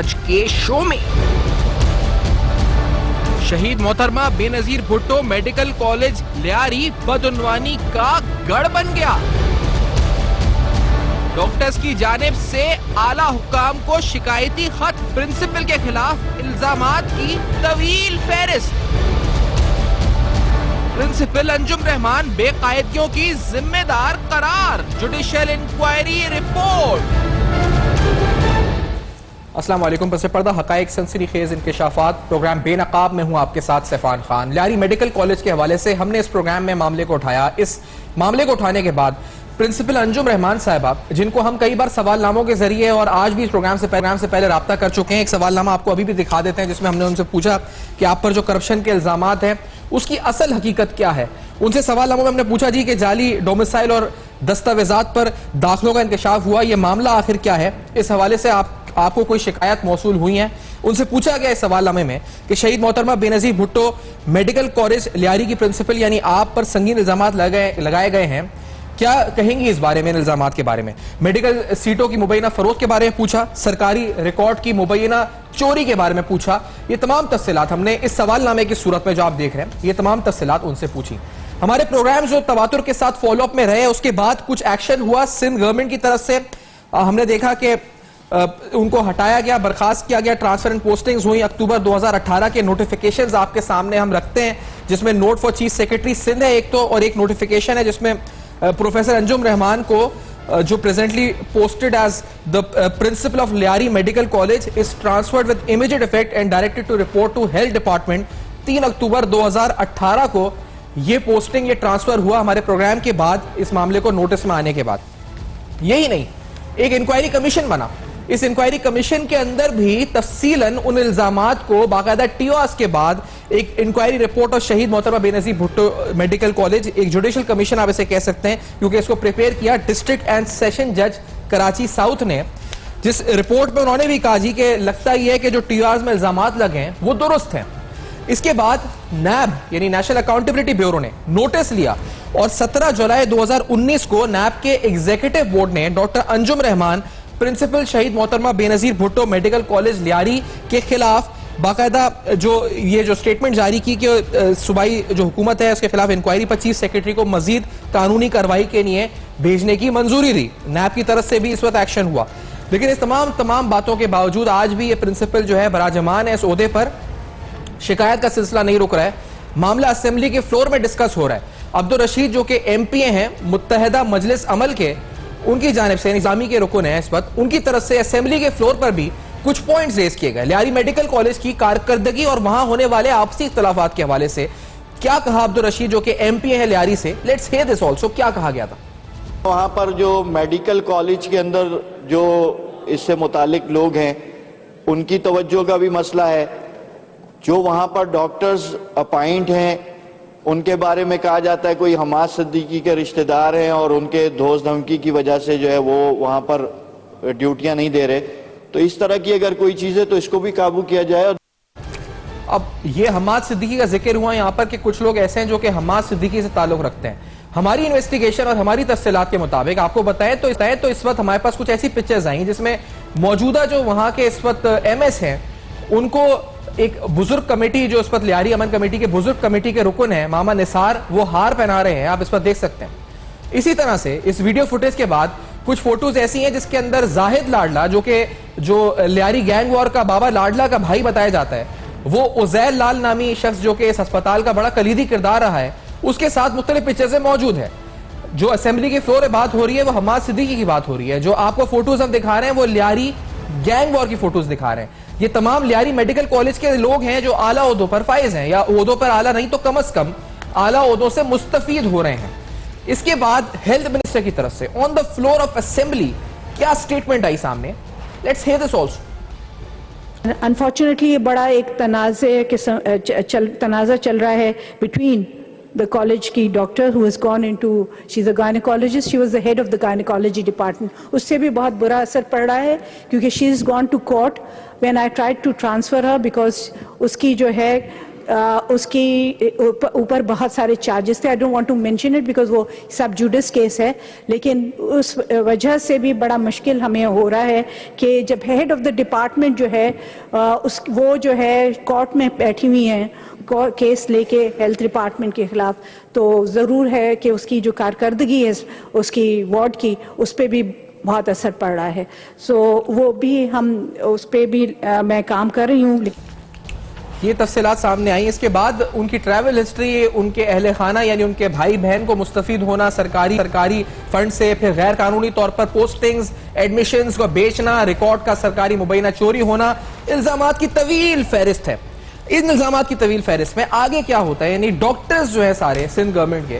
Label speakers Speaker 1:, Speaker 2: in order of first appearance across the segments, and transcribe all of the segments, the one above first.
Speaker 1: आज के शो में। शहीद मोहतरमा बेनजीर भुट्टो मेडिकल कॉलेज लियारी बदउनवानी का गढ़ बन गया। डॉक्टर्स की जानिब से आला हुकाम को शिकायती खत, प्रिंसिपल के खिलाफ इल्जामात की तवील फहरिस्त। प्रिंसिपल अंजुम रहमान बेकायदगियों की जिम्मेदार करार, जुडिशियल इंक्वायरी रिपोर्ट।
Speaker 2: अस्सलाम वालेकुम। पस पर्दा हकाइक सनसनीखेज इंकशाफात प्रोग्राम बेनकाब में हूं आपके साथ सैफान खान। लियारी मेडिकल कॉलेज के हवाले से हमने इस प्रोग्राम में मामले को उठाया। इस मामले को उठाने के बाद प्रिंसिपल अंजुम रहमान साहिबा, जिनको हम कई बार सवालनामों के जरिए और आज भी इस प्रोग्राम से पहले राब्ता कर चुके हैं, एक सवालनामा आपको अभी भी दिखा देते हैं जिसमें हमने उनसे पूछा कि आप पर जो करप्शन के इल्जामात हैं उसकी असल हकीकत क्या है। उनसे सवालनामों में हमने पूछा जी कि जाली डोमिसाइल और दस्तावेजात पर दाखिलों का इंकशाफ हुआ, यह मामला आखिर क्या है, इस हवाले से आपको कोई शिकायत मौसूल हुई है। उनसे पूछा गया इस सवालनामे में कि शहीद मोहतरमा बेनजीर भुट्टो मेडिकल कॉलेज लियारी की प्रिंसिपल यानी आप पर संगीन इल्जामात लगाए गए हैं, क्या कहेंगी इस बारे में, इल्जामात के बारे में। मेडिकल सीटों की मुबैना फरोख्त के बारे में पूछा, सरकारी रिकॉर्ड की मुबैना चोरी के बारे में पूछा। ये तमाम तफसीलात हमने इस सवालनामे की सूरत में जो आप देख रहे हैं, ये तमाम तफसीलात उनसे पूछी। हमारे प्रोग्राम जो तवातुर के साथ फॉलोअप में रहे, उसके बाद कुछ एक्शन हुआ सिंध गवर्नमेंट की तरफ से। हमने देखा कि उनको हटाया गया, बर्खास्त किया गया, ट्रांसफर एंड पोस्टिंग्स हुई। अक्टूबर 2018 के नोटिफिकेशंस आपके सामने हम रखते हैं, जिसमें note for chief secretary Sindh है एक तो, और एक नोटिफिकेशन है जिसमें प्रोफेसर अंजुम रहमान को जो presently posted as the principal of Lyari medical college is transferred with immediate effect and directed to report to health department. 3 अक्टूबर 2018 को ये पोस्टिंग, ये ट्रांसफर हुआ हमारे प्रोग्राम के बाद, इस मामले को नोटिस में आने के बाद। यही नहीं, एक इंक्वायरी कमीशन बना। इस इंक्वायरी कमीशन के अंदर भी तफसीलन उन इल्जामात को बाकायदा टीओएस के बाद एक इंक्वायरी रिपोर्ट और शहीद मोहतरमा बेनजीर भुट्टो मेडिकल कॉलेज, एक जुडिशियल कमीशन आप इसे कह सकते हैं, क्योंकि इसको प्रिपेयर किया डिस्ट्रिक्ट एंड सेशन जज कराची साउथ ने, जिस रिपोर्ट में उन्होंने भी कहा जी कि लगता ही है कि जो टीओएस में इल्जामात लगे हैं वो दुरुस्त हैं। इसके बाद नैब यानी नेशनल अकाउंटेबिलिटी ब्यूरो ने नोटिस लिया और 17 जुलाई 2019 को नैब के एग्जीक्यूटिव बोर्ड ने डॉक्टर अंजुम रहमान प्रिंसिपल शहीद मोहतरमा बेनजीर भुट्टो मेडिकल कॉलेज लियारी के खिलाफ बाकायदा जो स्टेटमेंट जारी की कि सूबाई जो हुकूमत है उसके खिलाफ इंक्वायरी पर चीफ सेक्रेटरी को मजीद कानूनी कार्रवाई के लिए भेजने की मंजूरी दी। नैब की तरफ से भी इस वक्त एक्शन हुआ, लेकिन इस तमाम बातों के बावजूद आज भी ये प्रिंसिपल जो है बराजमान है इस ओहदे पर। शिकायत का सिलसिला नहीं रुक रहा है, मामला असेंबली के फ्लोर में डिस्कस हो रहा है। अब्दुल रशीद जो कि एमपीए हैं मुत्तहदा मजलिस अमल के, उनकी जानिब से निजामी के रुकन है इस वक्त, उनकी तरफ से असेंबली के फ्लोर पर भी कुछ पॉइंट्स रेज किए गए लियारी मेडिकल कॉलेज की कारकर्दगी और वहां होने वाले आपसी इख्तलाफात के हवाले से। क्या कहा अब्दुल रशीद जो कि एमपी है लियारी से, लेट्स हियर दिस आल्सो, क्या कहा गया था।
Speaker 3: वहां पर जो मेडिकल कॉलेज के अंदर जो इससे मुतालिक लोग हैं उनकी तवज्जो का भी मसला है। जो वहां पर डॉक्टर्स अपॉइंट हैं उनके बारे में कहा जाता है कोई हमाद सिद्दीकी के रिश्तेदार हैं और उनके धोस धमकी की वजह से जो है वो वहां पर ड्यूटियां नहीं दे रहे। तो इस तरह की अगर कोई चीज है तो इसको भी काबू किया जाए।
Speaker 2: अब ये हमाद सिद्दीकी का जिक्र हुआ यहाँ पर कि कुछ लोग ऐसे हैं जो कि हमाद सिद्दीकी से ताल्लुक रखते हैं। हमारी इन्वेस्टिगेशन और हमारी तफसीलात के मुताबिक आपको बताएं तो इस वक्त हमारे पास कुछ ऐसी पिक्चर्स आई जिसमें मौजूदा जो वहां के इस वक्त एमएस हैं उनको एक बुजुर्ग कमेटी जो इस वक्त लियारी अमन कमेटी के बुजुर्ग कमेटी के रुकन है मामा निसार, वो हार पहना रहे हैं, आप इस वक्त देख सकते हैं। इसी तरह से इस वीडियो फुटेज के बाद कुछ फोटोज ऐसी हैं जिसके अंदर जाहिद लाडला जो लियारी गैंग वॉर का बाबा लाडला का भाई बताया जाता है, वो उजैर लाल नामी शख्स जो कि इस अस्पताल का बड़ा कलीदी किरदार रहा है, उसके साथ मुख्तलिफ पिक्चर्स मौजूद है। जो असेंबली के फ्लोर में बात हो रही है वो हमाद सिद्दीकी की बात हो रही है। जो आपको फोटोज हम दिखा रहे हैं वो लियारी गैंग वॉर की फोटोज दिखा रहे हैं। ये तमाम लियारी मेडिकल कॉलेज के लोग हैं जो आला ओहदों पर फाइज हैं, या ओहदों पर आला नहीं तो कम अज कम आला ओहदों से मुस्तफीद हो रहे हैं। इसके बाद हेल्थ मिनिस्टर की तरफ से on the floor of assembly क्या स्टेटमेंट आई सामने, let's hear this also.
Speaker 4: Unfortunately ये बड़ा एक तनाज़ा चल रहा है बिटवीन the college की doctor who has gone into, she's a gynecologist, she was the head of the gynecology department. उससे भी बहुत बुरा असर पड़ रहा है क्योंकि she has gone to court when I tried to transfer her because उसकी जो है उसकी ऊपर बहुत सारे चार्जेस थे। I don't want to mention it because वो सब जुडिस केस है, लेकिन उस वजह से भी बड़ा मुश्किल हमें हो रहा है कि जब हेड ऑफ द डिपार्टमेंट जो है वो जो है कोर्ट में बैठी हुई हैं केस लेके हेल्थ डिपार्टमेंट के खिलाफ, तो ज़रूर है कि उसकी जो कारकर्दगी है उसकी वार्ड की, उस पर भी बहुत असर पड़ रहा है। सो वो भी हम उस पर भी मैं काम कर रही हूँ।
Speaker 2: ये तफसीलात सामने आई। इसके बाद उनकी ट्रैवल हिस्ट्री, उनके अहले खाना यानी उनके भाई बहन को मुस्तफीद होना सरकारी फंड से, फिर गैर कानूनी तौर पर पोस्टिंग्स, एडमिशंस को बेचना, रिकॉर्ड का सरकारी मुबैना चोरी होना, इल्जामात की तवील फहरिस्त है। इन इल्जामात की तवील फहरिस्त में आगे क्या होता है, यानी डॉक्टर्स जो है सारे सिंध गवर्नमेंट के,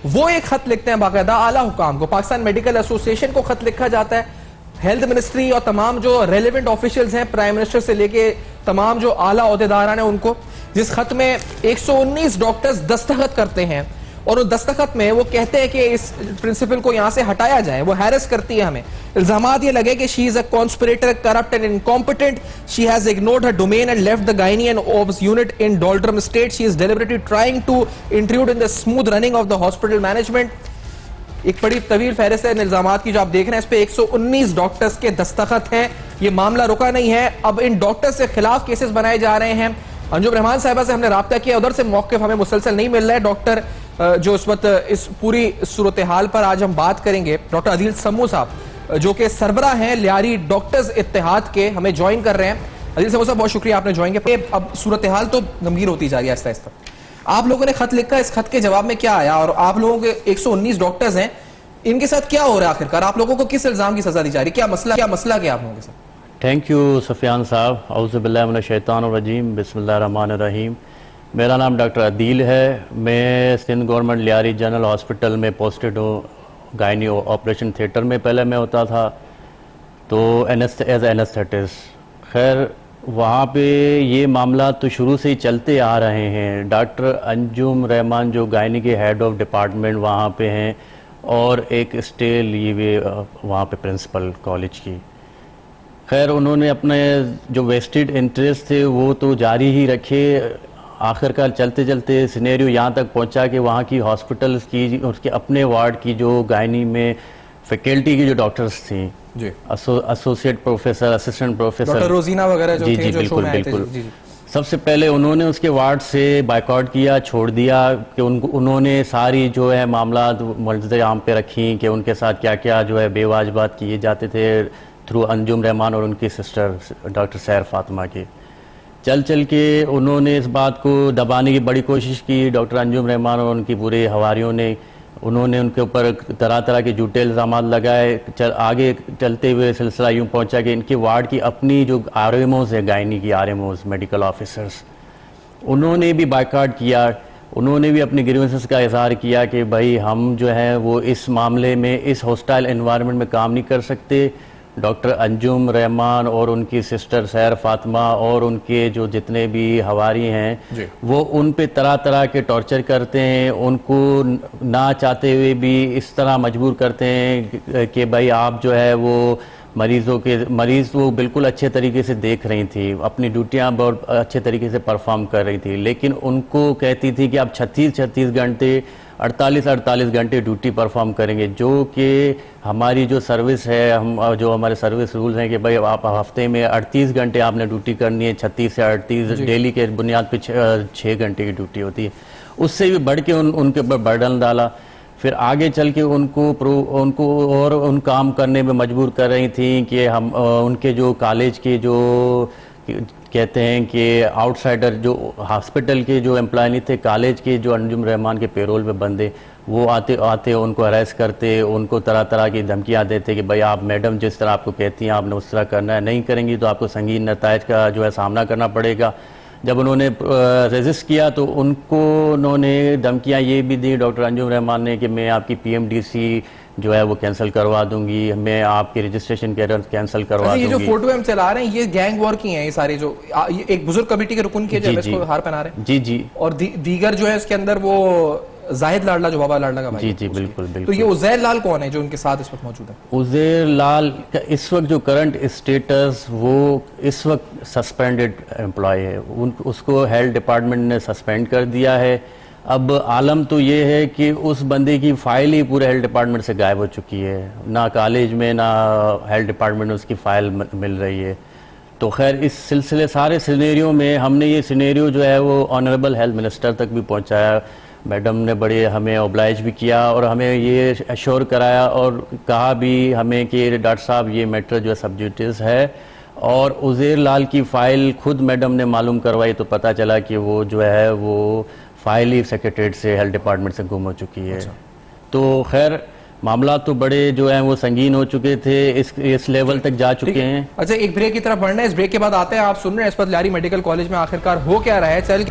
Speaker 2: वो एक खत लिखते हैं बाकायदा आला हुकाम को, पाकिस्तान मेडिकल एसोसिएशन को खत लिखा जाता है, हेल्थ मिनिस्ट्री और तमाम जो रेलेवेंट ऑफिशियल्स हैं, प्राइम मिनिस्टर से लेके तमाम जो आला ओहदेदारान हैं उनको, जिस खत में 119 डॉक्टर्स दस्तखत करते हैं और उस दस्तखत में वो कहते हैं कि इस प्रिंसिपल को यहां से हटाया जाए। वो हैरेस करती है हमें, इल्जामात ये लगे कि she is a conspirator, corrupt and incompetent, she has ignored her domain and left the gynae and obs unit in doldrum state, she is deliberately trying to intrude in the smooth running of the hospital management. एक बड़ी तवील फहरिस्त है इल्जामात की जो आप देख रहे हैं, इस पे 119 डॉक्टर्स के दस्तखत हैं। ये मामला रुका नहीं है, अब इन डॉक्टर्स के खिलाफ केसेस बनाए जा रहे हैं। अंजुम रहमान साहिबा से हमने राब्ता किया, उधर से मौक़िफ़ हमें मुसलसल नहीं मिल रहा है। डॉक्टर जो इस वक्त इस पूरी सूरत हाल पर आज हम बात करेंगे, डॉक्टर अदील समू साहब जो कि सरबरा हैं लियारी डॉक्टर्स इत्तेहाद के, हमें ज्वाइन कर रहे हैं। अदील समू साहब बहुत शुक्रिया आपने ज्वाइन किया। अब सूरत हाल तो गंभीर होती जा रही है आहिस्ता आहिस्ता, आप लोगों ने खत लिखा, इस खत के जवाब में क्या आया और आप लोगों के 119 डॉक्टर्स हैं, इनके साथ क्या हो रहा है आखिरकार, आप लोगों को किस इल्जाम की सजा दी जा रही है, क्या मसला क्या आप लोगों के साथ?
Speaker 5: थैंक यू सफियान साहब। औज़ु बिल्लाहि मिनश शैतानिर रजीम, बिस्मिल्लाहिर रहमानिर रहीम। मेरा नाम डॉक्टर अदील है, मैं Sindh government Lyari general hospital में पोस्टेड हूँ, गायनी ऑपरेशन थिएटर में पहले मैं होता था, तो एज एनेस्थेटिस्ट। खैर वहाँ पे ये मामला तो शुरू से ही चलते आ रहे हैं। डॉक्टर अंजुम रहमान जो गायनी के हेड ऑफ डिपार्टमेंट वहाँ पे हैं और एक स्टे लिए हुए वहाँ पे प्रिंसिपल कॉलेज की। खैर उन्होंने अपने जो वेस्टेड इंटरेस्ट थे वो तो जारी ही रखे। आखिरकार चलते चलते सिनेरियो यहाँ तक पहुँचा कि वहाँ की हॉस्पिटल्स की, उसके अपने वार्ड की जो गायनी में फैकल्टी की जो डॉक्टर्स थी,
Speaker 2: जी,
Speaker 5: associate professor, assistant professor,
Speaker 2: doctor Rozina वगैरह जो
Speaker 5: जी
Speaker 2: थे,
Speaker 5: जी
Speaker 2: जो
Speaker 5: बिल्कुल बिल्कुल,
Speaker 2: जी, जी।
Speaker 5: सबसे पहले उन्होंने उसके वार्ड से बायकॉट किया, छोड़ दिया कि उन्होंने सारी जो है मामला मुल्ज़िम पे रखी कि उनके साथ क्या क्या जो है बेवाजिबात किए जाते थे थ्रू अंजुम रहमान और उनकी सिस्टर डॉक्टर सैर फातिमा की। चल के उन्होंने इस बात को दबाने की बड़ी कोशिश की, डॉक्टर अंजुम रहमान और उनकी पूरे हवारियों ने, उन्होंने उनके ऊपर तरह तरह के झूठे इल्ज़ाम लगाए। आगे चलते हुए सिलसिला यूँ पहुँचा कि इनके वार्ड की अपनी जो RMOs है, गायनी की RMOs, मेडिकल ऑफिसर्स, उन्होंने भी बायकॉट किया। उन्होंने भी अपनी ग्रीवेंसेस का इज़हार किया कि भाई हम जो है वो इस मामले में, इस हॉस्टाइल एनवायरनमेंट में काम नहीं कर सकते। डॉक्टर अंजुम रहमान और उनकी सिस्टर सैर फातिमा और उनके जो जितने भी हवारी हैं वो उन पे तरह तरह के टॉर्चर करते हैं, उनको ना चाहते हुए भी इस तरह मजबूर करते हैं कि भाई आप जो है वो मरीज़ वो बिल्कुल अच्छे तरीके से देख रही थी, अपनी ड्यूटियां बहुत अच्छे तरीके से परफॉर्म कर रही थी, लेकिन उनको कहती थी कि आप 36 घंटे 48 घंटे ड्यूटी परफॉर्म करेंगे, जो कि हमारी जो सर्विस है, जो हमारे सर्विस रूल्स हैं कि भाई आप हफ्ते में 38 घंटे आपने ड्यूटी करनी है, 36 से 38 डेली के बुनियाद पे 6 घंटे की ड्यूटी होती है। उससे भी बढ़ के उनके ऊपर बर्डन डाला। फिर आगे चल के उनको और उन काम करने में मजबूर कर रही थी कि हम उनके जो कॉलेज के जो कहते हैं कि आउटसाइडर जो हॉस्पिटल के जो एम्प्लॉय नहीं थे, कॉलेज के जो अंजुम रहमान के पेरोल में बंदे, वो आते उनको अरेस्ट करते, उनको तरह तरह की धमकियां देते कि भाई आप मैडम जिस तरह आपको कहती हैं आपने उस तरह करना है, नहीं करेंगी तो आपको संगीन नतायज का जो है सामना करना पड़ेगा। जब उन्होंने रेजिस्ट किया तो उन्होंने धमकियां ये भी दी डॉक्टर अंजुम रहमान ने कि मैं आपकी PMDC जो है वो कैंसिल करवा दूंगी, मैं आपके रजिस्ट्रेशन कैंसिल करवा दूंगी।
Speaker 2: ये जो फोटो हम चला रहे हैं ये गैंग वॉर की हैं, ये सारे जो एक बुजुर्ग कमेटी के रुकन के जो इसको हार पहना रहे हैं, जी जी, और दीगर जो है इसके अंदर वो जाहिद लाडला जो बाबा लाडला का भाई।
Speaker 5: जी जी बिल्कुल
Speaker 2: तो
Speaker 5: बिल्कुल।
Speaker 2: ये उजैर लाल कौन है जो उनके साथ इस वक्त मौजूद है?
Speaker 5: उज़ैर लाल का इस वक्त जो करंट स्टेटस, वो इस वक्त सस्पेंडेड एम्प्लॉय है, उसको हेल्थ डिपार्टमेंट ने सस्पेंड कर दिया है। अब आलम तो ये है कि उस बंदे की फाइल ही पूरे हेल्थ डिपार्टमेंट से गायब हो चुकी है, ना कॉलेज में ना हेल्थ डिपार्टमेंट में उसकी फ़ाइल मिल रही है। तो खैर इस सिलसिले सारे सिनेरियो में हमने ये सिनेरियो जो है वो ऑनरेबल हेल्थ मिनिस्टर तक भी पहुंचाया। मैडम ने बड़े हमें ऑब्लाइज भी किया और हमें ये एश्योर कराया और कहा भी हमें कि डॉक्टर साहब ये मैटर जो है सब जुडिस है। और उज़ैर लाल की फ़ाइल खुद मैडम ने मालूम करवाई तो पता चला कि वो जो है वो फाइल ही सेक्रेटरीट से हेल्थ डिपार्टमेंट से गुम हो चुकी है। तो खैर मामला तो बड़े जो है वो संगीन हो चुके थे, इस लेवल तक जा चुके हैं।
Speaker 2: अच्छा, एक ब्रेक की तरफ बढ़ना है, इस ब्रेक के बाद आते हैं। आप सुन रहे हैं इस पर लारी मेडिकल कॉलेज में आखिरकार हो क्या रहा है। चल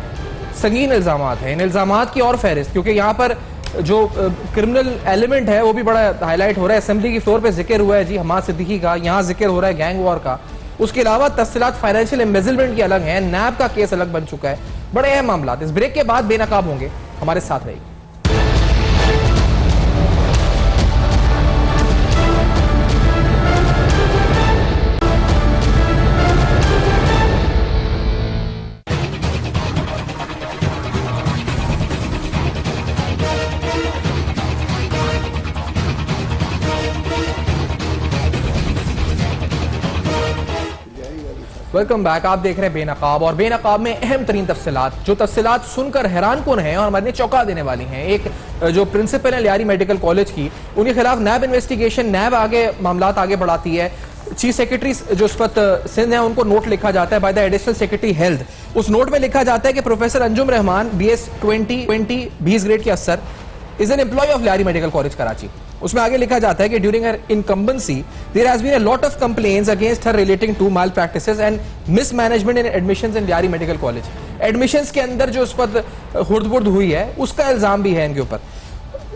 Speaker 2: संगीन इल्जामात हैं, इन इल्जामात की और फहरिस्त, क्योंकि यहाँ पर जो क्रिमिनल एलिमेंट है वो भी बड़ा हाईलाइट हो रहा है। असेंबली की फ्लोर पे जिक्र हुआ है जी हमाद सिद्दीकी का, यहाँ जिक्र हो रहा है गैंग वॉर का। उसके अलावा तफसीलात फाइनेंशियल एम्बेजलमेंट की अलग है, नैब का केस अलग बन चुका है, बड़े अहम मामला। इस ब्रेक के बाद बेनकाब होंगे, हमारे साथ रहेगी। Welcome back. आप देख रहे हैं बेनकाब, और बेनकाब में अहम तरीन तफसीलात, जो तफसीलात सुनकर हैरान कुन हैं और हमारे चौंका देने वाली हैं। एक जो प्रिंसिपल है लियारी मेडिकल कॉलेज की, उनके खिलाफ नैब इन्वेस्टिगेशन, नैब आगे मामलात आगे बढ़ाती है। चीफ सेक्रेटरी जो इस वक्त सिंध है उनको नोट लिखा जाता है by the additional secretary health. उस नोट में लिखा जाता है कि professor Anjum Rahman BS 20 grade के अफसर is an employ of Lyari medical college Karachi. उसमें आगे लिखा जाता है कि during her incumbency there has been a lot of complaints against her relating to malpractices and mismanagement in admissions in Lyari medical college. Admissions के अंदर जो उस पर हुर्द-बुर्द हुई है उसका इल्जाम भी है इनके ऊपर।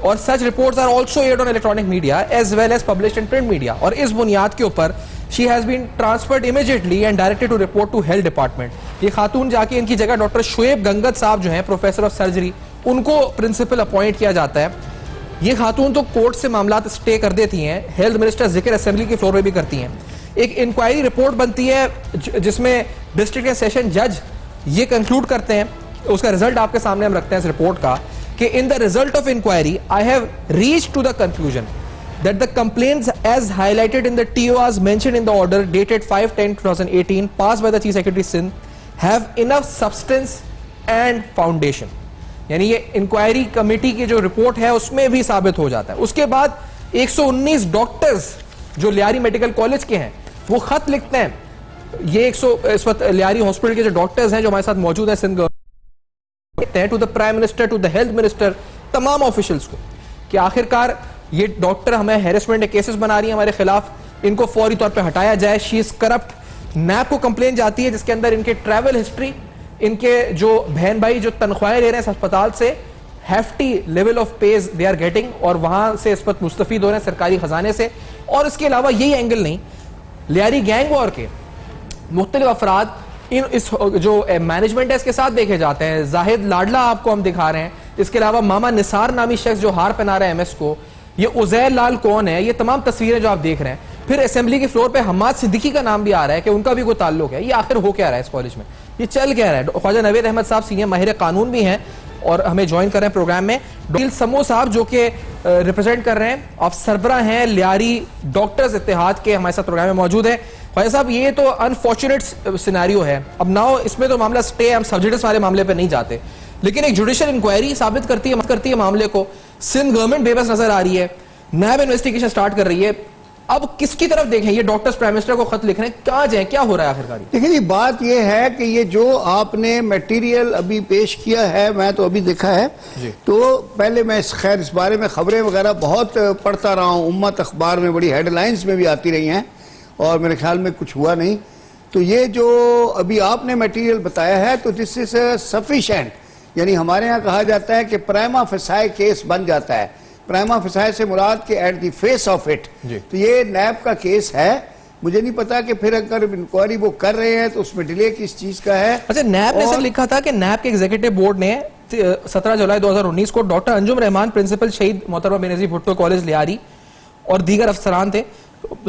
Speaker 2: और such reports are also aired on electronic media as well as published in print media. और इस बुनियाद के ऊपर she has been transferred immediately and directed to report to health department. ये खातून जाके इनकी जगह डॉक्टर शुएब गंगत साहब जो हैं प्रोफेसर ऑफ सर्जरी, उनको प्रिंसिपल अपॉइंट किया जाता है। ये खातून तो कोर्ट से मामला स्टे कर देती हैं, हेल्थ मिनिस्टर जिक्र असेंबली के फ्लोर पे भी करती हैं। एक इंक्वायरी रिपोर्ट बनती है जिसमें डिस्ट्रिक्ट एंड सेशन जज ये कंक्लूड करते हैं, उसका रिजल्ट आपके सामने हम रखते हैं इस रिपोर्ट का, कि in the result of inquiry I have reached to the conclusion that the complaints as highlighted in the TORs mentioned in the order dated 5/10/2018 passed by the Chief Secretary Sindh have enough substance and foundation। यानी ये inquiry committee की जो report है उसमें भी साबित हो जाता है। उसके बाद 119 डॉक्टर्स जो लियारी मेडिकल कॉलेज के हैं वो खत लिखते हैं। ये इस वक्त लियारी हॉस्पिटल के जो डॉक्टर्स हैं जो हमारे साथ मौजूद है Sindh government, to the prime minister, to the health minister, तमाम ऑफिशियल्स को, कि आखिरकार ये डॉक्टर हमें हैरेसमेंट के केसेस बना रही है हमारे खिलाफ, इनको फौरी तौर पे हटाया जाए, शी इज करप्ट। नैब को कंप्लेन जाती है जिसके अंदर इनके ट्रैवल हिस्ट्री, इनके जो बहन भाई जो तनख्वाहें ले रहे हैं अस्पताल से, hefty level of pays they are getting, और वहां से इस वक्त मुस्तफीद हो रहे हैं सरकारी खजाने से। और इसके अलावा यही एंगल नहीं, लियारी गैंग वॉर के मुख्तलिफ अफराद इस जो मैनेजमेंट है इसके साथ देखे जाते हैं। जाहिद लाडला आपको हम दिखा रहे हैं, इसके अलावा मामा निसार नामी शख्स जो हार पहना रहा है MS को, ये उज़ैर लाल कौन है, ये तमाम तस्वीरें जो आप देख रहे हैं। फिर असेंबली के फ्लोर पे हमाद सिद्दीकी का नाम भी आ रहा है कि उनका भी कोई ताल्लुक है। ये आखिर हो क्या रहा है इस कॉलेज में, ये चल क्या रहा है। ख्वाजा नवेद अहमद साहब सीनियर माहिर कानून भी हैं और हमें ज्वाइन कर रहे हैं प्रोग्राम में। डॉक्टर समो साहब जो कि रिप्रेजेंट कर रहे हैं, आप सरबरा हैं लियारी डॉक्टर्स इत्तेहाद के, हमारे साथ प्रोग्राम में मौजूद है। ख्वाजा साहब, ये तो अनफॉर्चुनेट सिनेरियो है। अब नाउ इसमें तो मामला स्टे, हम सब्सिडीज वाले मामले पर नहीं जाते, लेकिन एक जुडिशियल इंक्वायरी साबित करती है मामले को। सिंध गवर्नमेंट बेबस नजर आ रही है, नैब इन्वेस्टिगेशन स्टार्ट कर रही है। अब किसकी तरफ देखें, ये डॉक्टर्स प्राइम मिनिस्टर को खत लिख रहे हैं, कहाँ जाए, क्या हो रहा है आखिरकार?
Speaker 6: देखिए जी, बात ये है कि ये जो आपने मटेरियल अभी पेश किया है, मैं तो अभी देखा है, तो पहले मैं खैर इस बारे में खबरें वगैरह बहुत पढ़ता रहा हूँ, उम्मत अखबार में बड़ी हेडलाइंस में भी आती रही हैं, और मेरे ख्याल में कुछ हुआ नहीं। तो ये जो अभी आपने मटेरियल बताया है, तो दिस इज सफिशिएंट, यानी हमारे यहाँ कहा जाता है कि प्राइमा फेसाई केस बन जाता है। प्राइमा फेसाई से मुराद के at the face of it, तो ये नैब का केस है। मुझे नहीं पता कि फिर अगर इंक्वायरी वो कर रहे हैं तो उसमें डिले किस चीज का है।
Speaker 2: अच्छा, नैब ने सर लिखा था कि नैब के एग्जीक्यूटिव बोर्ड ने 17 जुलाई 2019 को डॉक्टर अंजुम रहमान, प्रिंसिपल शहीद मोहतरमा बेनजीर भुट्टो कॉलेज लियारी और दीगर अफसरान थे,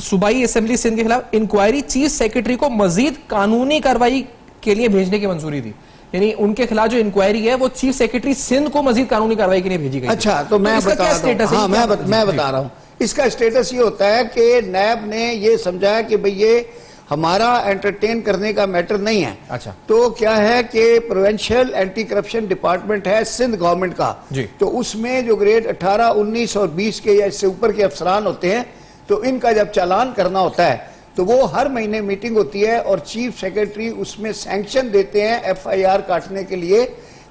Speaker 2: सूबाई असेंबली सिंध के खिलाफ इंक्वायरी चीफ सेक्रेटरी को मजीद कानूनी कार्रवाई के लिए भेजने की मंजूरी दी। यानी उनके खिलाफ जो इंक्वायरी है वो चीफ सेक्रेटरी सिंध को मजीद कानूनी कार्रवाई के लिए भेजी गई।
Speaker 6: अच्छा, तो मैं बता रहा हूं इसका स्टेटस ये होता है कि नैब ने ये समझा कि भाई ये हमारा एंटरटेन करने का मैटर नहीं है।
Speaker 2: अच्छा,
Speaker 6: तो क्या है कि प्रोविंशियल एंटी करप्शन डिपार्टमेंट है सिंध गवर्नमेंट का
Speaker 2: जी।
Speaker 6: तो उसमें जो ग्रेड 18, 19 और 20 के या इससे ऊपर के अफसरान होते हैं, तो इनका जब चालान करना होता है तो वो हर महीने मीटिंग होती है और चीफ सेक्रेटरी उसमें सैंक्शन देते हैं FIR काटने के लिए,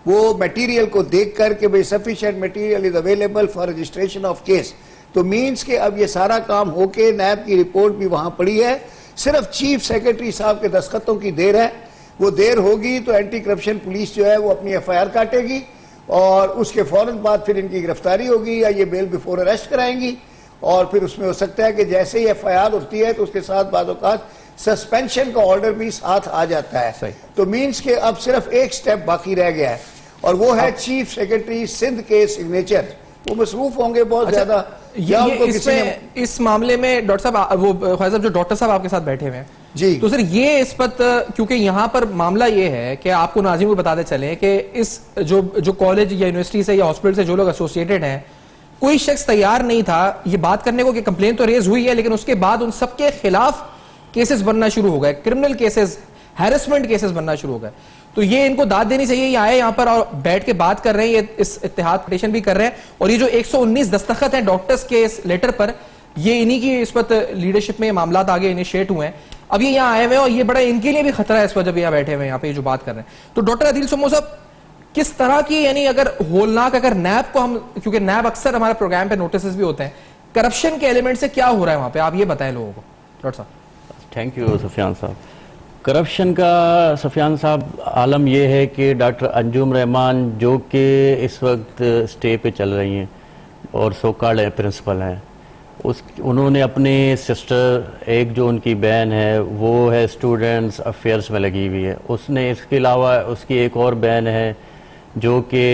Speaker 6: वो मटेरियल को देख कर के भाई sufficient material is available for registration of case. तो मींस के अब ये सारा काम होके नैब की रिपोर्ट भी वहां पड़ी है, सिर्फ चीफ सेक्रेटरी साहब के दस्तखतों की देर है। वो देर होगी तो एंटी करप्शन पुलिस जो है वो अपनी FIR काटेगी और उसके फौरन बाद फिर इनकी गिरफ्तारी होगी या ये बेल बिफोर अरेस्ट कराएंगी और फिर उसमें हो सकता है कि जैसे ही FIR होती है तो उसके साथ बाद औकात सस्पेंशन का ऑर्डर भी साथ आ जाता है। तो मींस के अब सिर्फ एक स्टेप बाकी रह गया है और वो है चीफ सेक्रेटरी सिंध के सिग्नेचर। वो मसरूफ होंगे बहुत ज्यादा।
Speaker 2: इस मामले में डॉक्टर साहब, वो ख्वाजा साहब जो डॉक्टर साहब आपके साथ बैठे हुए हैं
Speaker 6: जी,
Speaker 2: तो सर ये इस पर, क्योंकि यहाँ पर मामला ये है कि आपको नाज़रीन को बताते चले कि इस जो कॉलेज या यूनिवर्सिटी से या हॉस्पिटल से जो लोग एसोसिएटेड हैं, कोई शख्स तैयार नहीं था ये बात करने को कि कंप्लेन तो रेज हुई है, लेकिन उसके बाद उन सबके खिलाफ केसेस बनना शुरू हो गए, क्रिमिनल केसेस, हैरेसमेंट केसेस बनना शुरू हो गए। तो ये इनको दाद देनी चाहिए। ये आए यहाँ पर और बैठ के बात कर रहे हैं, ये इस इत्तेहाद पिटीशन भी कर रहे हैं और ये जो 119 दस्तखत हैं डॉक्टर्स के इस लेटर पर, ये इन्हीं की इस पर लीडरशिप में मामला आगे इनिशिएट हुए हैं। अब ये यहाँ आए हुए हैं और ये बड़ा इनके लिए भी खतरा है इस पर जब यहाँ बैठे हुए हैं, यहाँ पे जो बात कर रहे हैं। तो डॉक्टर अदील सोमो साहब, किस तरह की, यानी अगर होलनाक, अगर नैब को हम, क्योंकि नैब अक्सर हमारे प्रोग्राम पे नोटिस भी होते हैं, करप्शन के एलिमेंट से क्या हो रहा है वहां पे, आप ये बताएं लोगों को डॉक्टर साहब।
Speaker 5: थैंक यू सफियान साहब। करप्शन का सफियान साहब आलम यह है कि डॉक्टर अंजुम रहमान जो कि इस वक्त स्टे पे चल रही हैं और सोकाल्ड प्रिंसिपल हैं, उन्होंने अपने सिस्टर, एक जो उनकी बहन है वो है स्टूडेंट्स अफेयर्स में लगी हुई है, उसने, इसके अलावा उसकी एक और बहन है जो कि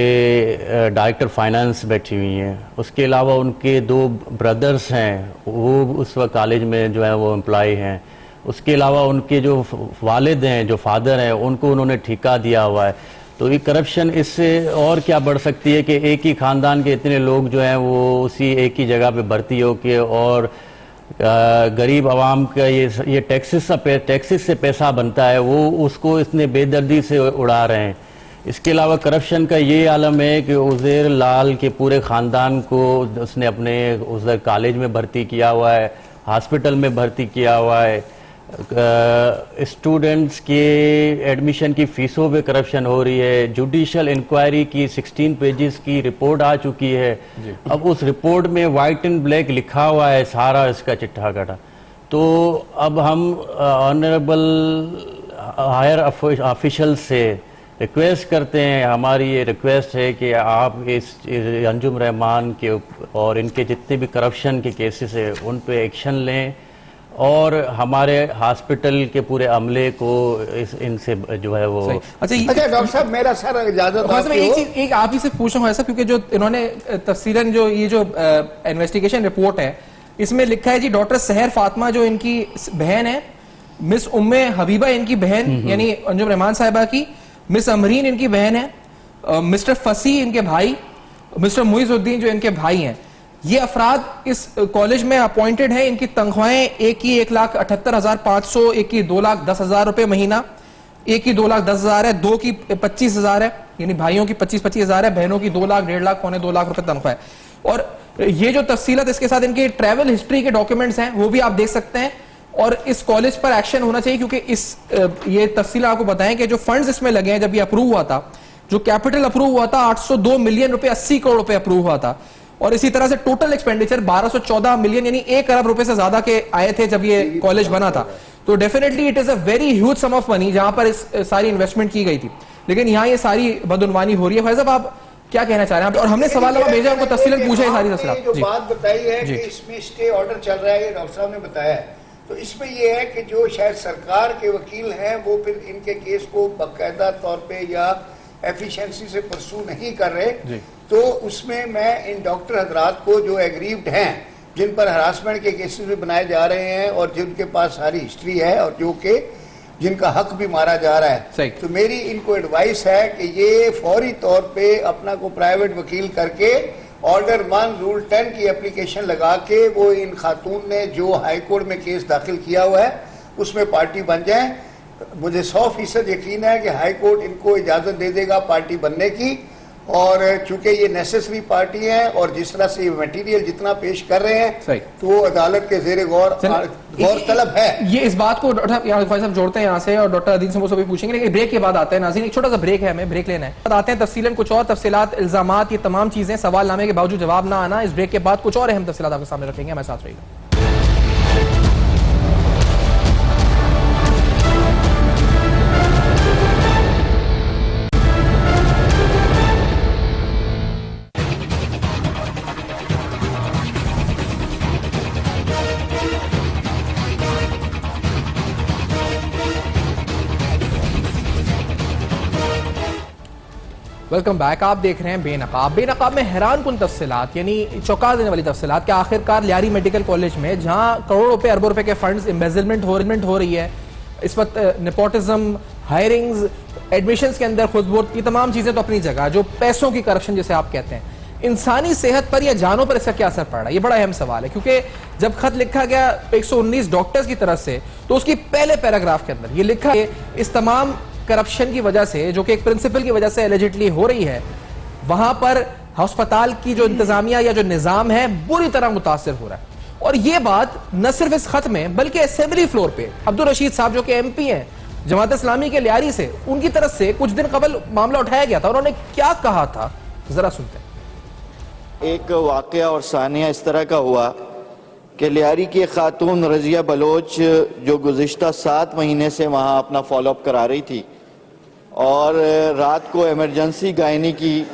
Speaker 5: डायरेक्टर फाइनेंस बैठी हुई हैं, उसके अलावा उनके 2 ब्रदर्स हैं वो उस वक्त कॉलेज में जो है वो एम्प्लॉय हैं, उसके अलावा उनके जो वालिद हैं, जो फादर हैं, उनको उन्होंने ठेका दिया हुआ है। तो ये करप्शन इससे और क्या बढ़ सकती है कि एक ही ख़ानदान के इतने लोग जो हैं वो उसी एक ही जगह पे भर्ती होके और गरीब आवाम का ये टैक्सेस से पैसा बनता है वो उसको इतने बेदर्दी से उड़ा रहे हैं। इसके अलावा करप्शन का ये आलम है कि उज़ैर लाल के पूरे ख़ानदान को उसने अपने उधर कॉलेज में भर्ती किया हुआ है, हॉस्पिटल में भर्ती किया हुआ है, स्टूडेंट्स के एडमिशन की फीसों पे करप्शन हो रही है। जुडिशियल इंक्वायरी की 16 पेजेस की रिपोर्ट आ चुकी है। अब उस रिपोर्ट में वाइट एंड ब्लैक लिखा हुआ है सारा इसका चिट्ठा कटा। तो अब हम ऑनरेबल हायर ऑफिशियल से रिक्वेस्ट करते हैं, हमारी ये रिक्वेस्ट है कि आप इस अंजुम रहमान के और इनके जितने भी करप्शन के केसेस हैं उन पे एक्शन लें और हमारे हॉस्पिटल के पूरे अमले को इनसे जो है वो।
Speaker 2: अच्छा
Speaker 6: डॉक्टर साहब, मेरा सर इजाजत,
Speaker 2: एक आप ही से पूछ रहा हूँ ऐसा, क्योंकि जो इन्होंने तफसीलन जो ये जो इन्वेस्टिगेशन रिपोर्ट है इसमें लिखा है जी, डॉक्टर सहर फातिमा जो इनकी बहन है, मिस उम्मे हबीबा इनकी बहन यानी अंजुम रहमान साहिबा की, मिस अमरीन इनकी बहन है, मिस्टर फसी इनके भाई, मिस्टर मुइजुद्दीन जो इनके भाई हैं, ये अफराद इस कॉलेज में अपॉइंटेड हैं। इनकी तनख्वाहें एक की 1,78,500, एक की 2,10,000 रुपए महीना, एक की 2,10,000 है, 2 की 25,000 है, यानी भाइयों की 25,000 है, बहनों की 2 लाख, 1.5 लाख, 2.25 लाख रुपए तनख्वाह है। और ये जो तफसीलत इसके साथ इनकी ट्रैवल हिस्ट्री के डॉक्यूमेंट्स हैं वो भी आप देख सकते हैं। और इस कॉलेज पर एक्शन होना चाहिए, क्योंकि ये तफसील आपको बताएं कि जो फंड्स इसमें लगे हैं, जब ये अप्रूव हुआ था, जो कैपिटल अप्रूव हुआ था 802 मिलियन रुपए, 80 करोड़ रुपए अप्रूव हुआ था, और इसी तरह से टोटल एक्सपेंडिचर 1214 मिलियन यानी 1 अरब रुपए से ज्यादा के आए थे जब ये कॉलेज बना था। तो definitely it is a very huge sum of money जहां पर इस सारी इन्वेस्टमेंट की गई थी, लेकिन यहाँ ये सारी बदउनवानी हो रही है। फैज़ साहब, आप क्या कहना चाह रहे हैं? और हमने सवाल भेजा, उनको तफसीलन पूछा है सारी तफसीलात।
Speaker 6: जो बात बताई है कि इसमें स्टे ऑर्डर चल रहा है, ये डॉक्टर साहब ने बताया है, तो इसमें यह है कि जो शायद सरकार के वकील हैं वो फिर इनके केस को बाकायदा तौर पे या एफिशिएंसी से परसू नहीं कर रहे, तो उसमें मैं इन डॉक्टर हजरात को जो एग्रीव्ड हैं, जिन पर हरासमेंट के केसेस भी बनाए जा रहे हैं और जिनके पास सारी हिस्ट्री है और जो कि जिनका हक भी मारा जा रहा है, तो मेरी इनको एडवाइस है कि ये फौरी तौर पे अपना को प्राइवेट वकील करके ऑर्डर 1 रूल 10 की एप्लीकेशन लगा के वो इन खातून ने जो हाई कोर्ट में केस दाखिल किया हुआ है उसमें पार्टी बन जाए। मुझे 100% यकीन है कि हाई कोर्ट इनको इजाजत दे देगा पार्टी बनने की, और चूंकि ये नेसेसरी पार्टी है और जिस तरह से ये मटेरियल जितना पेश कर रहे हैं तो वो अदालत के जेर गौर तलब है।
Speaker 2: ये इस बात को डॉक्टर साहब जोड़ते हैं यहाँ से और डॉक्टर अदील समो से भी पूछेंगे, लेकिन ब्रेक के बाद आते हैं। नाज़रीन, एक छोटा सा ब्रेक है, हमें ब्रेक लेना है, आते हैं तफसीलन कुछ और तफसीलात, इल्जामात, ये तमाम चीजें सवाल नामे के बावजूद जवाब ना आना। इस ब्रेक के बाद कुछ और अहम तफसीलात आपके सामने रखेंगे, हमारे साथ रहिएगा। Welcome back. आप देख रहे हैं बेनकाब। बेनकाब में हैरान कुन तफसीलात, यानी चौंका देने वाली तफसीलात कि आखिरकार लियारी मेडिकल कॉलेज में जहां करोड़ों रुपए अरबों रुपए के फंड्स एम्बेजलमेंट हो रही है, इस वक्त नेपोटिज्म, हायरिंग्स, एडमिशंस के अंदर खुदबुर्द, ये तमाम चीजें तो अपनी जगह, जो पैसों की करप्शन जिसे आप कहते हैं, इंसानी सेहत पर या जानों पर इसका क्या असर पड़ रहा है, ये बड़ा अहम सवाल है। क्योंकि जब खत लिखा गया 119 डॉक्टर्स की तरफ से, तो उसकी पहले पैराग्राफ के अंदर ये लिखा है इस तमाम करप्शन की वजह से, जो कि एक प्रिंसिपल की वजह से एलिजिडली हो रही है, वहां पर अस्पताल की जो इंतजामिया या जो निजाम है बुरी तरह मुतासिर हो रहा है। और ये बात न सिर्फ इस खत में बल्कि असेंबली फ्लोर पे अब्दुल रशीद साहब जो कि एमपी हैं जमात इस्लामी के लियारी से, उनकी तरफ से कुछ दिन कबल मामला उठाया गया था। उन्होंने क्या कहा था, जरा सुनते हैं।
Speaker 3: एक वाकया और सानिया इस तरह का हुआ कि लियारी की खातून रजिया बलोच जो गुज़िश्ता 7 महीने से वहाँ अपना फॉलोअप करा रही थी और रात को इमरजेंसी गायनी की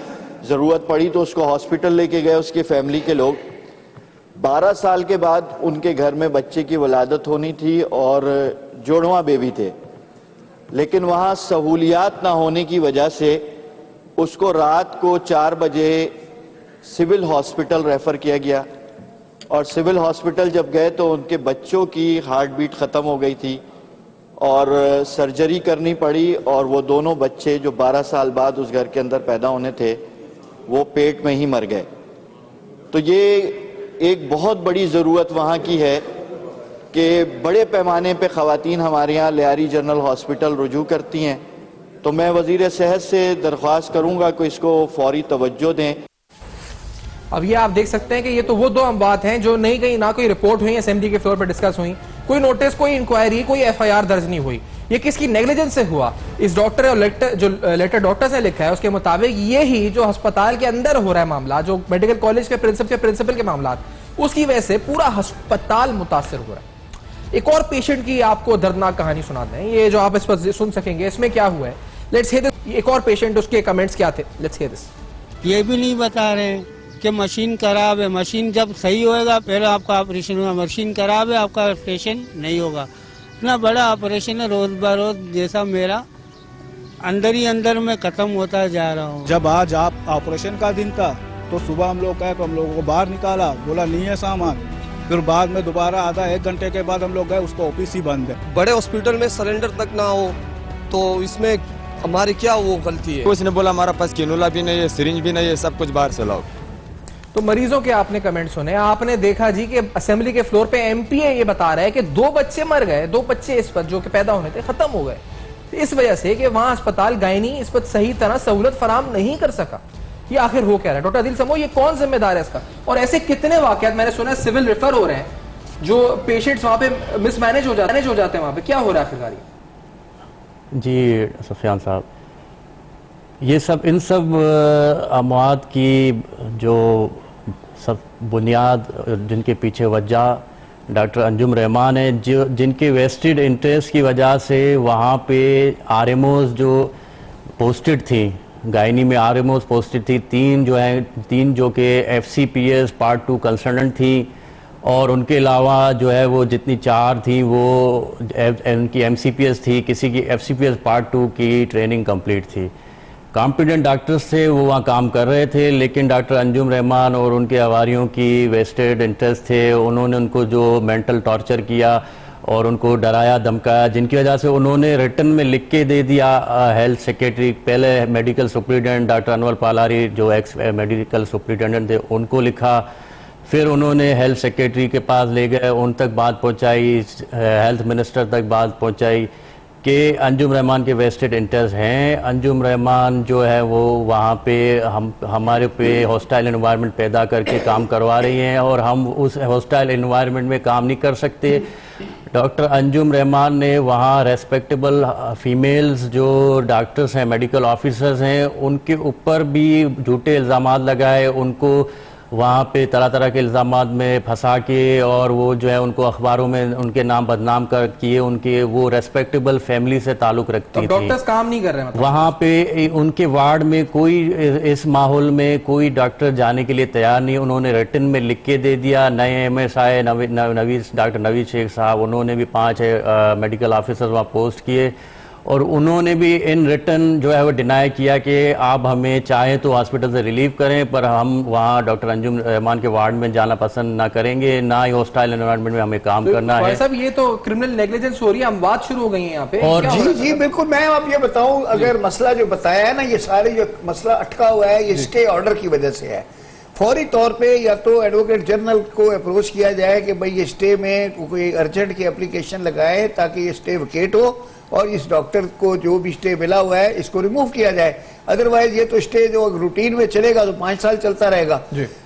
Speaker 3: ज़रूरत पड़ी तो उसको हॉस्पिटल लेके गए उसकी फैमिली के लोग। 12 साल के बाद उनके घर में बच्चे की वलादत होनी थी और जोड़वा बेबी थे, लेकिन वहाँ सहूलियात ना होने की वजह से उसको रात को 4 बजे सिविल हॉस्पिटल रेफ़र किया गया। और सिविल हॉस्पिटल जब गए तो उनके बच्चों की हार्ट बीट ख़त्म हो गई थी और सर्जरी करनी पड़ी, और वो दोनों बच्चे जो 12 साल बाद उस घर के अंदर पैदा होने थे वो पेट में ही मर गए। तो ये एक बहुत बड़ी ज़रूरत वहाँ की है कि बड़े पैमाने पे ख़वातीन हमारे यहाँ लियारी जनरल हॉस्पिटल रुजू करती हैं। तो मैं वज़ीर सेहत से दरख्वास्त करूँगा कि इसको फौरी तवज्जो दें।
Speaker 2: अब ये आप देख सकते हैं कि ये तो वो दो बात हैं जो नहीं कहीं ना कोई रिपोर्ट हुई, असेंबली के फ्लोर पर डिस्कस हुई, कोई नोटिस, कोई इंक्वायरी, कोई एफआईआर दर्ज नहीं हुई। ये किसकी नेग्लिजेंस से हुआ? इस डॉक्टर और लेटर डॉक्टर्स ने लिखा है उसके मुताबिक ये ही जो अस्पताल के अंदर हो रहा है मामला, जो मेडिकल कॉलेज के प्रिंसिपल के मामला, उसकी वजह से पूरा अस्पताल मुतासिर हो रहा है। एक और पेशेंट की आपको दर्दनाक कहानी सुना दें, ये जो आप इस पर सुन सकेंगे, इसमें क्या हुआ है। Let's hear this. एक और पेशेंट, उसके कमेंट्स क्या थे, लेट्स हियर दिस।
Speaker 7: ये भी नहीं बता रहे कि मशीन खराब है, मशीन जब सही होएगा फिर आपका ऑपरेशन होगा, मशीन खराब है आपका ऑपरेशन नहीं होगा। इतना बड़ा ऑपरेशन है, रोज बरोज जैसा मेरा अंदर ही अंदर में खत्म होता जा रहा हूँ।
Speaker 8: जब आज आप ऑपरेशन का दिन था तो सुबह हम लोग गए तो हम लोगों को बाहर निकाला, बोला नहीं है सामान। फिर बाद में दोबारा आधा 1 घंटे के बाद हम लोग गए, उसको ऑफिस ही बंद है।
Speaker 9: बड़े हॉस्पिटल में सिलेंडर तक ना हो तो इसमें हमारी क्या वो गलती है?
Speaker 10: उसने बोला हमारा पास कैनुला भी नहीं है, सिरिंज भी नहीं है, सब कुछ बाहर से लाओ।
Speaker 2: तो मरीजों के आपने कमेंट सुने, आपने देखा जी कि असेंबली के फ्लोर पे एमपीए ये बता रहा है कि 2 बच्चे मर गए, 2 बच्चे इस पर जो कि पैदा होने थे खत्म हो गए इस वजह से कि वहां अस्पताल गायनी इस पर सही तरह सहूलत फराम नहीं कर सका। ये आखिर हो क्या रहा है? डॉक्टर अदील समो, ये कौन जिम्मेदार है इसका? और ऐसे कितने वाकयात मैंने सुना है सिविल रेफर हो रहे हैं जो पेशेंट्स वहां पे मिसमैनेज हो जाते हैं, वहां पे क्या हो रहा है आखिरकार?
Speaker 5: जी सफियान साहब, ये सब इन सब अमवात की जो सब बुनियाद जिनके पीछे वजह डॉक्टर अंजुम रहमान है, जो जिनके वेस्टेड इंटरेस्ट की वजह से वहाँ पे आरएमओज जो पोस्टेड थी, गायनी में आरएमओज पोस्टेड थी, 3 जो कि एफसीपीएस पार्ट 2 कंसल्टेंट थी, और उनके अलावा जो है वो जितनी 4 थी वो उनकी एमसीपीएस थी, किसी की एफसीपीएस पार्ट 2 की ट्रेनिंग कंप्लीट थी। कॉम्पिटेंट डॉक्टर्स थे, वो वहाँ काम कर रहे थे, लेकिन डॉक्टर अंजुम रहमान और उनके आवारियों की वेस्टेड इंटरेस्ट थे, उन्होंने उनको जो मेंटल टॉर्चर किया और उनको डराया धमकाया, जिनकी वजह से उन्होंने रिटन में लिख के दे दिया हेल्थ सेक्रेटरी, पहले मेडिकल सुप्रिटेंडेंट डॉक्टर अनवर पालारी जो एक्स मेडिकल सुप्रिटेंडेंट थे उनको लिखा, फिर उन्होंने हेल्थ सेक्रेटरी के पास ले गए, उन तक बात पहुंचाई, हेल्थ मिनिस्टर तक बात पहुंचाई कि अंजुम रहमान के वेस्टेड इंटरेस्ट हैं, अंजुम रहमान जो है वो वहाँ पे हमारे पे हॉस्टाइल एनवायरनमेंट पैदा करके काम करवा रही हैं और हम उस हॉस्टाइल एनवायरनमेंट में काम नहीं कर सकते। डॉक्टर अंजुम रहमान ने वहाँ रेस्पेक्टेबल फीमेल्स जो डॉक्टर्स हैं, मेडिकल ऑफिसर्स हैं, उनके ऊपर भी झूठे इल्ज़ामात लगाए, उनको वहाँ पे तरह तरह के इल्ज़ामात में फंसा के और वो जो है उनको अखबारों में उनके नाम बदनाम कर किए, उनके वो रेस्पेक्टेबल फैमिली से ताल्लुक़ रखती थी।
Speaker 2: डॉक्टर्स काम नहीं कर रहे मतलब?
Speaker 5: वहाँ पे उनके वार्ड में कोई इस माहौल में कोई डॉक्टर जाने के लिए तैयार नहीं, उन्होंने रिटन में लिख के दे दिया। नए एमएस आए डॉक्टर नवीद शेख साहब, उन्होंने भी 5 मेडिकल ऑफिसर वहाँ पोस्ट किए और उन्होंने भी इन रिटर्न जो है वो डिनाई किया कि आप हमें चाहें तो हॉस्पिटल से रिलीव करें, पर हम वहाँ डॉक्टर अंजुम रहमान के वार्ड में जाना पसंद ना करेंगे, ना ही हॉस्टाइल एनवायरनमेंट में हमें काम करना है।
Speaker 2: साहब ये तो क्रिमिनल नेग्लिजेंस हो रही है, अमवात शुरू हो गई है यहाँ पे।
Speaker 5: और
Speaker 6: जी बिल्कुल, मैं आप ये बताऊं, अगर मसला जो बताया है ना, ये सारे जो मसला अटका हुआ है ये स्टे ऑर्डर की वजह से है। फौरी तौर पे या तो एडवोकेट जनरल को अप्रोच किया जाए कि भाई ये स्टे में कोई अर्जेंट की एप्लीकेशन लगाए ताकि ये स्टे वेकेट हो और इस डॉक्टर को जो भी स्टे मिला हुआ है इसको रिमूव किया जाए। अदरवाइज ये तो स्टे जो रूटीन में चलेगा तो 5 साल चलता रहेगा।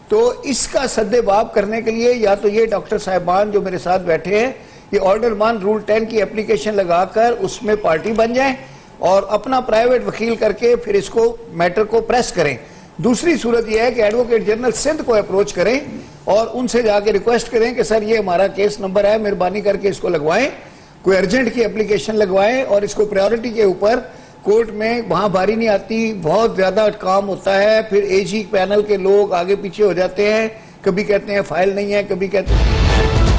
Speaker 6: तो इसका सद्देबाब करने के लिए या तो ये डॉक्टर साहिबान जो मेरे साथ बैठे हैं ये ऑर्डर 1 रूल 10 की एप्लीकेशन लगाकर उसमें पार्टी बन जाए और अपना प्राइवेट वकील करके फिर इसको मैटर को प्रेस करें। दूसरी सूरत यह है कि एडवोकेट जनरल सिंध को अप्रोच करें और उनसे जाके रिक्वेस्ट करें कि सर ये हमारा केस नंबर है, मेहरबानी करके इसको लगवाएं, कोई अर्जेंट की एप्लीकेशन लगवाएं और इसको प्रायोरिटी के ऊपर कोर्ट में वहां बारी नहीं आती, बहुत ज्यादा काम होता है, फिर एजी पैनल के लोग आगे पीछे हो जाते हैं, कभी कहते हैं फाइल नहीं है, कभी कहते हैं